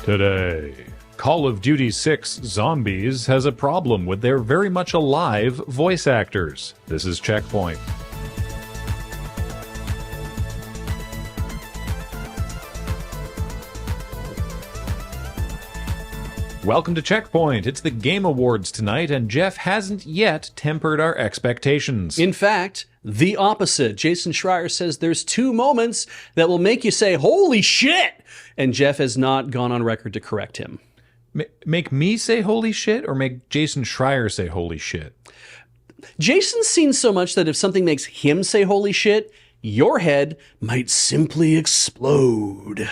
Today, Call of Duty 6 Zombies has a problem with their very much alive voice actors. This is CheckPoint. Welcome to CheckPoint. It's the Game Awards tonight, and Jeff hasn't yet tempered our expectations. In fact, the opposite. Jason Schreier says there's two moments that will make you say, holy shit! And Jeff has not gone on record to correct him. Make me say holy shit, or make Jason Schreier say holy shit? Jason's seen so much that if something makes him say holy shit, your head might simply explode.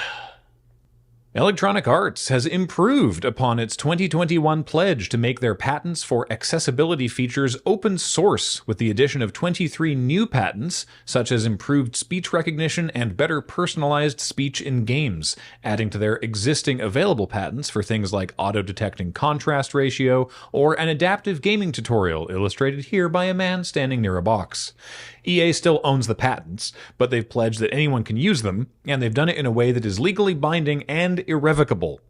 Electronic Arts has improved upon its 2021 pledge to make their patents for accessibility features open source with the addition of 23 new patents, such as improved speech recognition and better personalized speech in games, adding to their existing available patents for things like auto-detecting contrast ratio or an adaptive gaming tutorial illustrated here by a man standing near a box. EA still owns the patents, but they've pledged that anyone can use them, and they've done it in a way that is legally binding and irrevocable.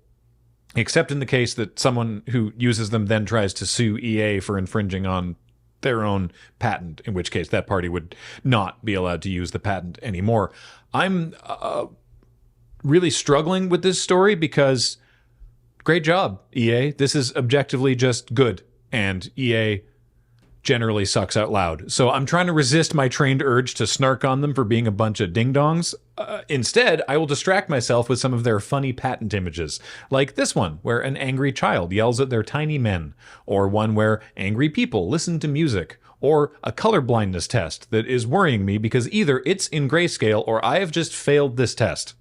Except in the case that someone who uses them then tries to sue EA for infringing on their own patent, in which case that party would not be allowed to use the patent anymore. I'm really struggling with this story because great job, EA. This is objectively just good, and EA generally sucks out loud. So I'm trying to resist my trained urge to snark on them for being a bunch of ding-dongs. Instead, I will distract myself with some of their funny patent images, like this one, where an angry child yells at their tiny men, or one where angry people listen to music, or a color blindness test that is worrying me because either it's in grayscale or I have just failed this test.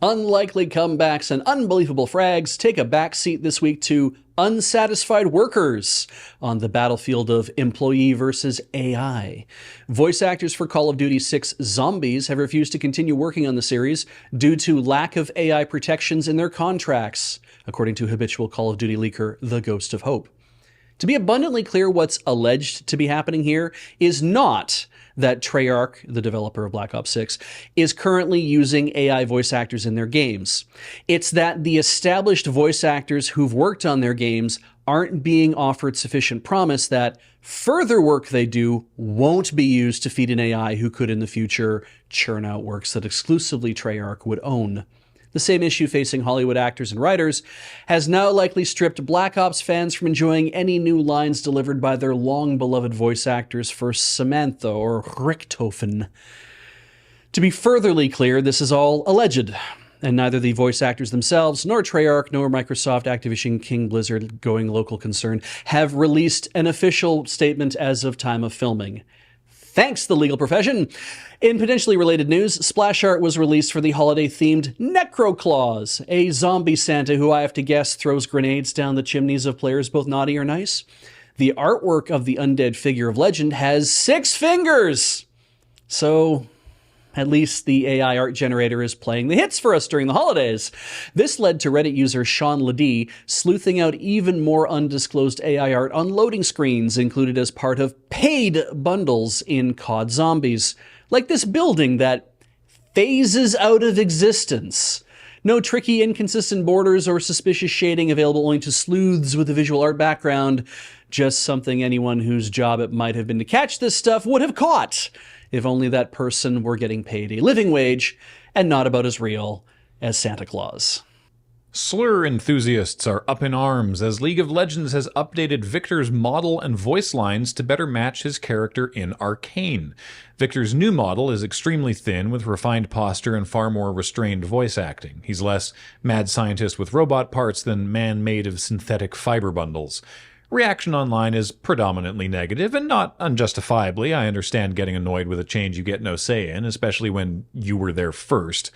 Unlikely comebacks and unbelievable frags take a backseat this week to unsatisfied workers on the battlefield of employee versus AI. Voice actors for Call of Duty 6 Zombies have refused to continue working on the series due to lack of AI protections in their contracts, according to habitual Call of Duty leaker The Ghost of Hope. To be abundantly clear, what's alleged to be happening here is not that Treyarch, the developer of Black Ops 6, is currently using AI voice actors in their games. It's that the established voice actors who've worked on their games aren't being offered sufficient promise that further work they do won't be used to feed an AI who could in the future churn out works that exclusively Treyarch would own. The same issue facing Hollywood actors and writers has now likely stripped Black Ops fans from enjoying any new lines delivered by their long-beloved voice actors for Samantha or Richthofen. To be furtherly clear, this is all alleged, and neither the voice actors themselves, nor Treyarch, nor Microsoft, Activision, King Blizzard, going local concern, have released an official statement as of time of filming. Thanks, the legal profession. In potentially related news, splash art was released for the holiday-themed Necroclaws, a zombie Santa who I have to guess throws grenades down the chimneys of players both naughty or nice. The artwork of the undead figure of legend has 6 fingers! So at least the AI art generator is playing the hits for us during the holidays. This led to Reddit user Sean Ledee sleuthing out even more undisclosed AI art on loading screens included as part of paid bundles in COD Zombies, like this building that phases out of existence. No tricky, inconsistent borders or suspicious shading available only to sleuths with a visual art background, just something anyone whose job it might have been to catch this stuff would have caught, if only that person were getting paid a living wage and not about as real as Santa Claus. Slur enthusiasts are up in arms as League of Legends has updated Viktor's model and voice lines to better match his character in Arcane. Viktor's new model is extremely thin with refined posture and far more restrained voice acting. He's less mad scientist with robot parts than man made of synthetic fiber bundles. Reaction online is predominantly negative, and not unjustifiably. I understand getting annoyed with a change you get no say in, especially when you were there first.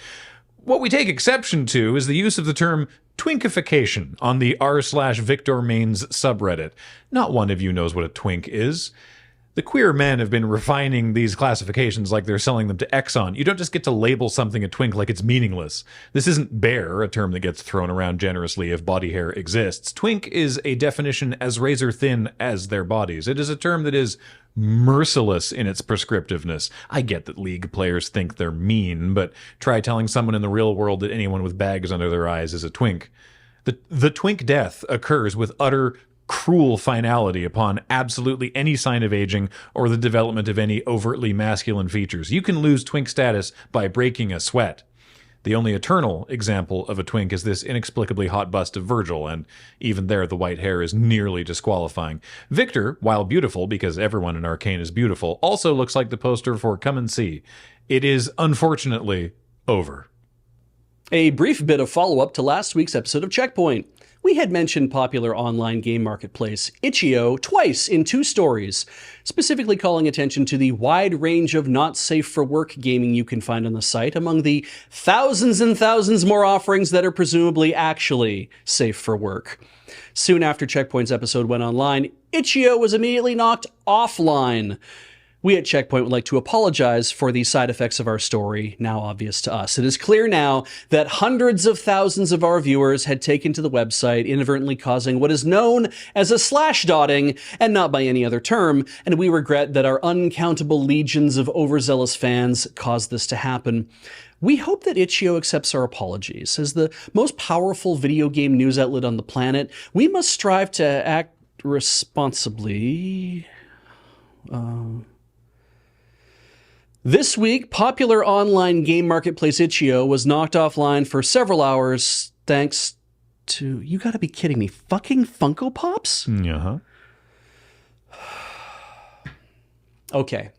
What we take exception to is the use of the term twinkification on the r/Victor mains subreddit. Not one of you knows what a twink is. The queer men have been refining these classifications like they're selling them to Exxon. You don't just get to label something a twink like it's meaningless. This isn't bear, a term that gets thrown around generously if body hair exists. Twink is a definition as razor thin as their bodies. It is a term that is merciless in its prescriptiveness. I get that League players think they're mean, but try telling someone in the real world that anyone with bags under their eyes is a twink. The twink death occurs with utter cruel finality upon absolutely any sign of aging or the development of any overtly masculine features. You can lose twink status by breaking a sweat. The only eternal example of a twink is this inexplicably hot bust of Virgil, and even there the white hair is nearly disqualifying. Viktor, while beautiful, because everyone in Arcane is beautiful, also looks like the poster for Come and See. It is, unfortunately, over. A brief bit of follow-up to last week's episode of CheckPoint. We had mentioned popular online game marketplace Itchio twice in 2 stories, specifically calling attention to the wide range of not-safe-for-work gaming you can find on the site, among the thousands and thousands more offerings that are presumably actually safe for work. Soon after CheckPoint's episode went online, Itchio was immediately knocked offline. We at CheckPoint would like to apologize for the side effects of our story, now obvious to us. It is clear now that hundreds of thousands of our viewers had taken to the website, inadvertently causing what is known as a slash-dotting, and not by any other term, and we regret that our uncountable legions of overzealous fans caused this to happen. We hope that Itchio accepts our apologies. As the most powerful video game news outlet on the planet, we must strive to act responsibly. This week, popular online game marketplace Itchio was knocked offline for several hours thanks to, you gotta be kidding me, fucking Funko Pops? Uh-huh. Okay,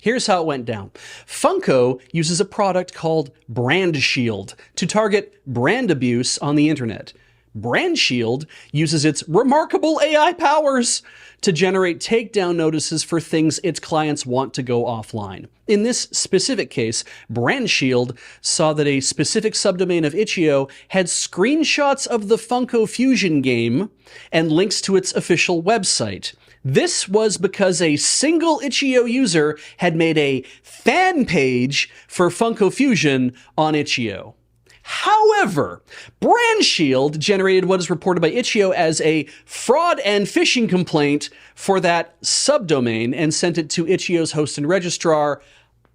here's how it went down. Funko uses a product called Brand Shield to target brand abuse on the internet. Brand Shield uses its remarkable AI powers to generate takedown notices for things its clients want to go offline. In this specific case, Brand Shield saw that a specific subdomain of Itchio had screenshots of the Funko Fusion game and links to its official website. This was because a single Itchio user had made a fan page for Funko Fusion on Itchio. However, Brand Shield generated what is reported by Itchio as a fraud and phishing complaint for that subdomain and sent it to Itchio's host and registrar,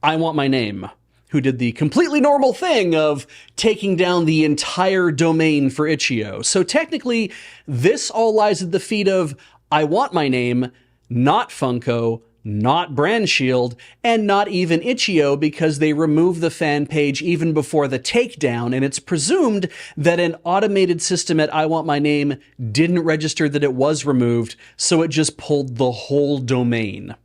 I Want My Name, who did the completely normal thing of taking down the entire domain for Itchio. So technically, this all lies at the feet of I Want My Name, not Funko, not Brand Shield, and not even Itchio, because they removed the fan page even before the takedown, and it's presumed that an automated system at I Want My Name didn't register that it was removed, so it just pulled the whole domain.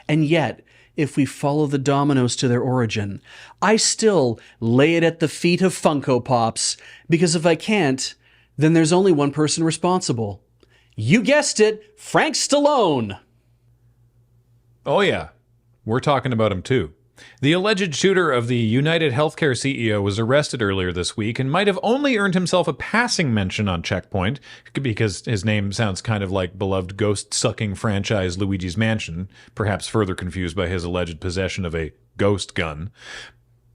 And yet, if we follow the dominoes to their origin, I still lay it at the feet of Funko Pops, because if I can't, then there's only one person responsible. You guessed it, Frank Stallone! Oh yeah, we're talking about him too. The alleged shooter of the United Healthcare CEO was arrested earlier this week and might have only earned himself a passing mention on CheckPoint because his name sounds kind of like beloved ghost-sucking franchise Luigi's Mansion, perhaps further confused by his alleged possession of a ghost gun.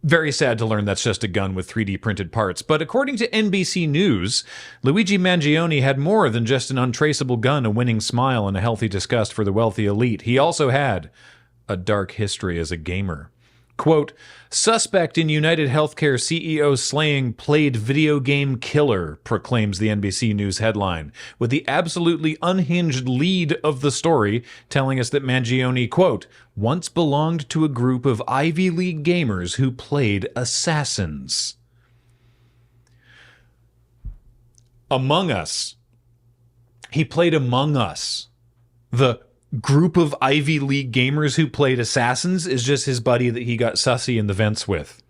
Very sad to learn that's just a gun with 3D printed parts, but according to NBC News, Luigi Mangione had more than just an untraceable gun, a winning smile, and a healthy disgust for the wealthy elite. He also had a dark history as a gamer. Quote, suspect in United Healthcare CEO slaying played video game killer, proclaims the NBC News headline, with the absolutely unhinged lead of the story telling us that Mangione, quote, once belonged to a group of Ivy League gamers who played assassins. Among Us. He played Among Us. The group of Ivy League gamers who played assassins is just his buddy that he got sussy in the vents with.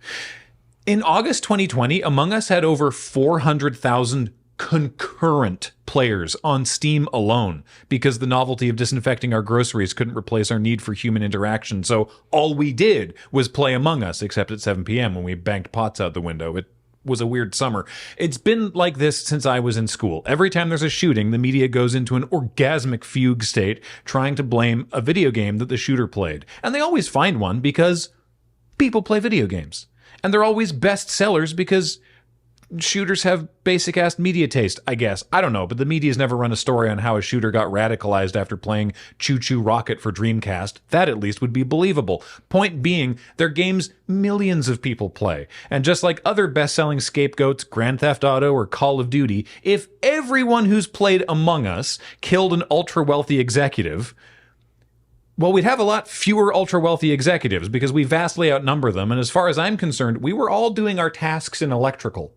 In August 2020, Among Us had over 400,000 concurrent players on Steam alone because the novelty of disinfecting our groceries couldn't replace our need for human interaction. So all we did was play Among Us, except at 7 p.m. when we banked pots out the window. It was a weird summer. It's been like this since I was in school. Every time there's a shooting, the media goes into an orgasmic fugue state trying to blame a video game that the shooter played. And they always find one because people play video games. And they're always best sellers because shooters have basic-ass media taste, I guess. I don't know, but the media's never run a story on how a shooter got radicalized after playing Choo Choo Rocket for Dreamcast. That at least would be believable. Point being, they're games millions of people play. And just like other best-selling scapegoats, Grand Theft Auto or Call of Duty, if everyone who's played Among Us killed an ultra-wealthy executive, well, we'd have a lot fewer ultra-wealthy executives because we vastly outnumber them, and as far as I'm concerned, we were all doing our tasks in electrical.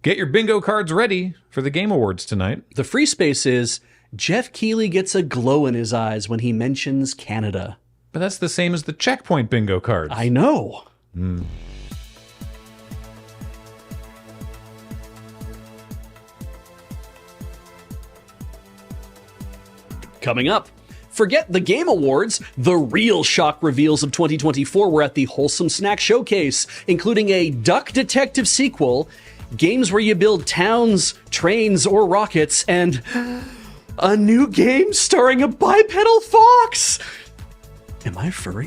Get your bingo cards ready for the Game Awards tonight. The free space is Jeff Keighley gets a glow in his eyes when he mentions Canada. But that's the same as the CheckPoint bingo cards. I know. Coming up. Forget the Game Awards. The real shock reveals of 2024 were at the Wholesome Snack Showcase, including a Duck Detective sequel, games where you build towns, trains, or rockets, and a new game starring a bipedal fox. Am I furry?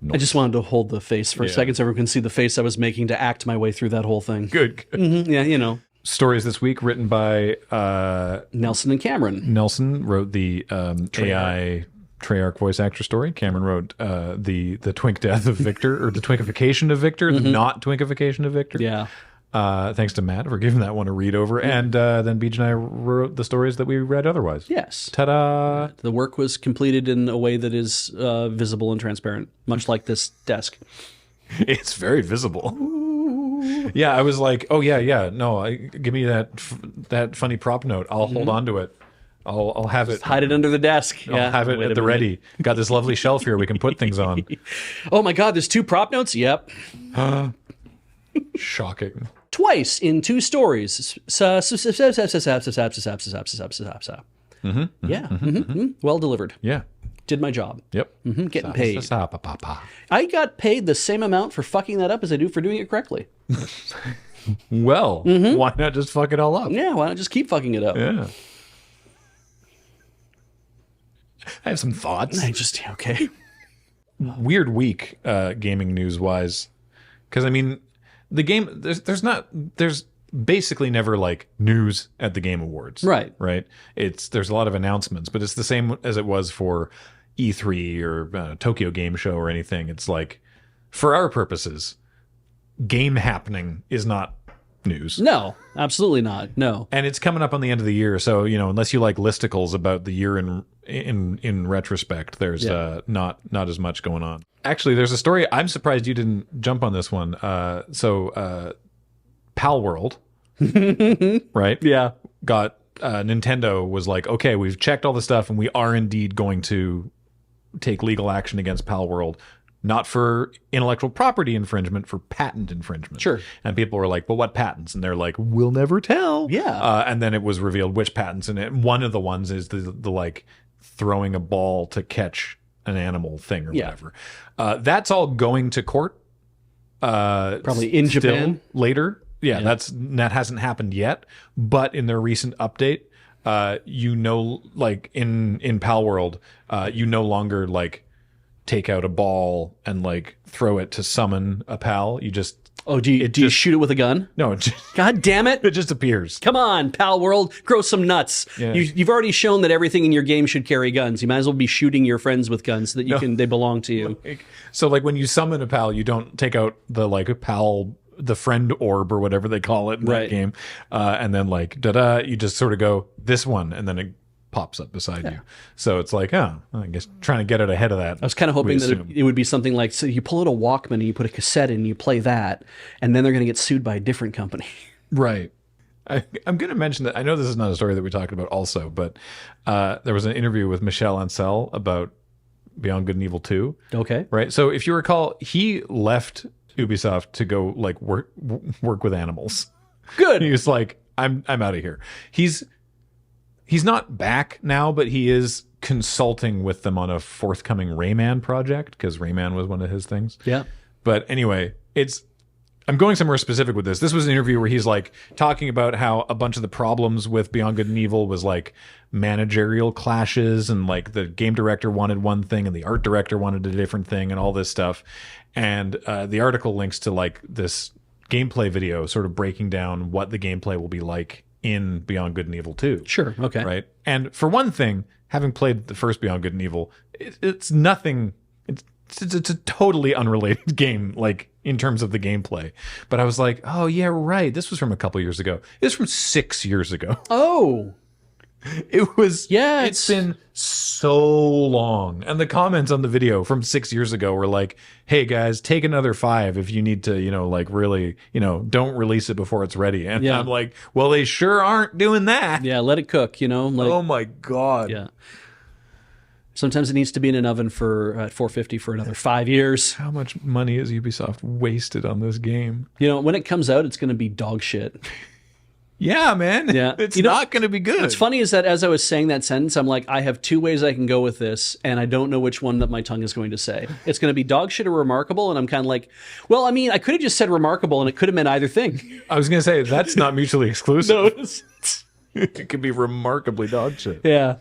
No. I just wanted to hold the face for a second so everyone can see the face I was making to act my way through that whole thing. Good. Yeah, you know. Stories this week written by Nelson and Cameron. Nelson wrote the AI Treyarch voice actor story. Cameron wrote the twink death of Victor, or the twinkification of Victor, the not twinkification of Victor. Yeah. Thanks to Matt for giving that one a read over. And then Beej and I wrote the stories that we read otherwise. Yes. Ta-da! The work was completed in a way that is visible and transparent, much like this desk. It's very visible. Yeah, I was like, oh yeah, no, give me that funny prop note. I'll hold on to it. I'll have it. Hide it under the desk. I'll have it at the ready. Got this lovely shelf here we can put things on. Oh my God, there's 2 prop notes? Yep. Shocking. Twice in 2 stories. Yeah. Well delivered. Yeah. Did my job. Yep. Getting paid. I got paid the same amount for fucking that up as I do for doing it correctly. Well, why not just fuck it all up? Yeah, why not just keep fucking it up? Yeah. I have some thoughts. Okay. Weird week, gaming news wise, because I mean, the game there's basically never like news at the Game Awards, right? There's a lot of announcements, but it's the same as it was for E3 or Tokyo Game Show or anything. It's like, for our purposes, game happening is not news. No, absolutely not. No. And it's coming up on the end of the year, so unless you like listicles about the year in retrospect, there's not as much going on. Actually, there's a story. I'm surprised you didn't jump on this one. Pal World, right? Yeah. Got Nintendo was like, okay, we've checked all the stuff, and we are indeed going to take legal action against Pal World. Not for intellectual property infringement, for patent infringement. Sure. And people were like, well, what patents? And they're like, we'll never tell. Yeah. And then it was revealed which patents. And one of the ones is the like throwing a ball to catch an animal thing or whatever. That's all going to court. Probably in Japan. Later. Yeah, that hasn't happened yet. But in their recent update, like in Pal World, you no longer like take out a ball and like throw it to summon a pal. You just do you shoot it with a gun? No, God damn it! It just appears. Come on, Pal World, grow some nuts. Yeah. You've already shown that everything in your game should carry guns. You might as well be shooting your friends with guns so that they belong to you. So like when you summon a pal, you don't take out the like pal, the friend orb or whatever they call it in that game, and then like you just sort of go this one, and then it pops up beside you. So it's like, I guess trying to get it ahead of that. I was kind of hoping that it would be something like, so you pull out a Walkman and you put a cassette in and you play that, and then they're going to get sued by a different company. Right. I'm going to mention that. I know this is not a story that we talked about also, but there was an interview with Michel Ancel about Beyond Good and Evil 2. Okay. Right. So if you recall, he left Ubisoft to go like work with animals. Good. He was like, I'm out of here. He's not back now, but he is consulting with them on a forthcoming Rayman project, because Rayman was one of his things. Yeah. But anyway, I'm going somewhere specific with this. This was an interview where he's like talking about how a bunch of the problems with Beyond Good and Evil was like managerial clashes, and like the game director wanted one thing and the art director wanted a different thing and all this stuff. And the article links to like this gameplay video sort of breaking down what the gameplay will be like in Beyond Good and Evil 2. Sure. Okay. Right. And for one thing, having played the first Beyond Good and Evil, it's nothing. It's a totally unrelated game, like in terms of the gameplay. But I was like, oh yeah, right. This was from a couple years ago. It was from 6 years ago. Oh, It was. yeah. It's been so long, and the comments on the video from 6 years ago were like, "Hey guys, take another 5 if you need to, like really, don't release it before it's ready." And Yeah. I'm like, well, they sure aren't doing that. Yeah. Let it cook. Like, Oh my god. yeah. Sometimes it needs to be in an oven for at 450 for another 5 years. How much money has Ubisoft wasted on this game? When it comes out, it's going to be dog shit. Yeah, man. Yeah. It's not going to be good. What's funny is that as I was saying that sentence, I'm like, I have 2 ways I can go with this, and I don't know which one that my tongue is going to say. It's going to be dog shit or remarkable, and I'm kind of like, well, I mean, I could have just said remarkable, and it could have meant either thing. I was going to say, that's not mutually exclusive. No, It could be remarkably dog shit. yeah.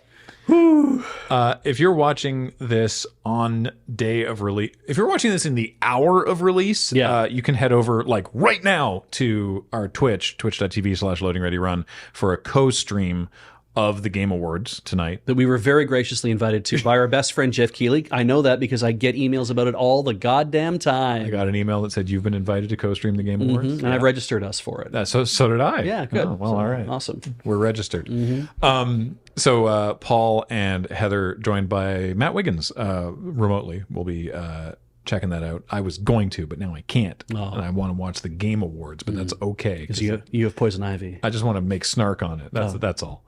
If you're watching this on day of release, if you're watching this in the hour of release, Yeah. you can head over like right now to our twitch.tv/loadingreadyrun for a co-stream of the Game Awards tonight. That we were very graciously invited to by our best friend Jeff Keighley. I know that because I get emails about it all the goddamn time. I got an email that said you've been invited to co-stream the Game Awards. And I've registered us for it. So did I. Yeah, good. Oh, well, So, all right. Awesome. We're registered. So Paul and Heather, joined by Matt Wiggins remotely, will be checking that out. I was going to, but now I can't. Oh. And I want to watch the Game Awards, but that's okay. Because you have poison ivy. I just want to make snark on it. That's all.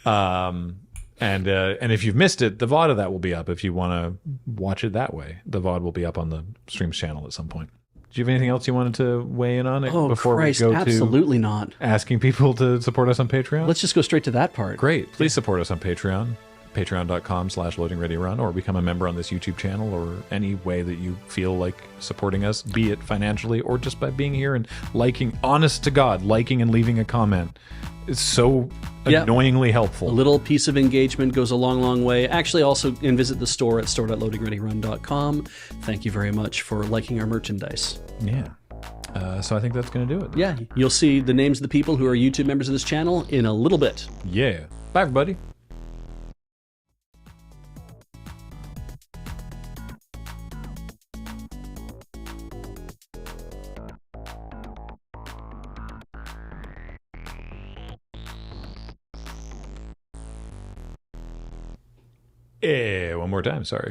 And if you've missed it, the VOD of that will be up if you want to watch it that way. The VOD will be up on the streams channel at some point. Do you have anything else you wanted to weigh in on Oh, before Christ, we go absolutely to not. asking people to support us on Patreon? Let's just go straight to that part. Great. Please support us on Patreon, patreon.com/loadingreadyrun, or become a member on this YouTube channel, or any way that you feel like supporting us, be it financially or just by being here and liking, honest to God, liking and leaving a comment. It's so annoyingly helpful. A little piece of engagement goes a long, long way. Actually, also, and visit the store at store.loadingreadyrun.com. Thank you very much for liking our merchandise. Yeah. So I think that's going to do it. Yeah, you'll see the names of the people who are YouTube members of this channel in a little bit. Yeah. Bye, everybody. One more time, sorry.